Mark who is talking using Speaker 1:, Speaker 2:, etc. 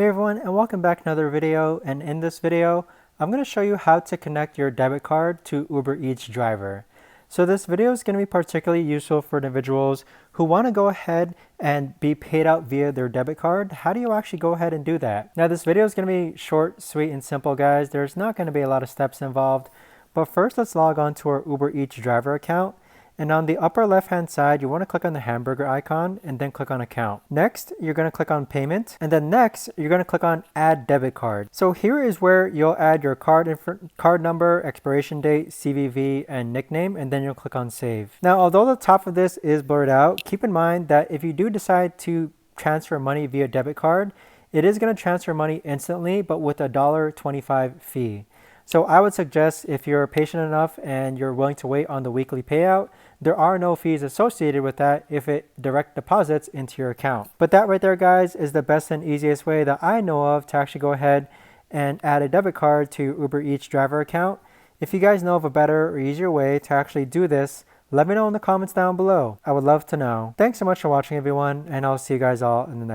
Speaker 1: Hey everyone, and welcome back to another video. And in this video, I'm going to show you how to connect your debit card to Uber Eats driver. So this video is going to be particularly useful for individuals who want to go ahead and be paid out via their debit card. How do you actually go ahead and do that? Now this video is going to be short, sweet, and simple, guys. There's not going to be a lot of steps involved. But first, let's log on to our Uber Eats driver account. And on the upper left hand side, you want to click on the hamburger icon and then click on account. Next, you're going to click on payment, and then next you're going to click on add debit card. So here is where you'll add your card number, expiration date, CVV, and nickname, and then you'll click on save. Now, although the top of this is blurred out, keep in mind that if you do decide to transfer money via debit card, it is going to transfer money instantly, but with a $1.25 fee. So I would suggest, if you're patient enough and you're willing to wait on the weekly payout, there are no fees associated with that if it direct deposits into your account. But that right there, guys, is the best and easiest way that I know of to actually go ahead and add a debit card to your Uber Eats driver account. If you guys know of a better or easier way to actually do this, let me know in the comments down below. I would love to know. Thanks so much for watching, everyone, and I'll see you guys all in the next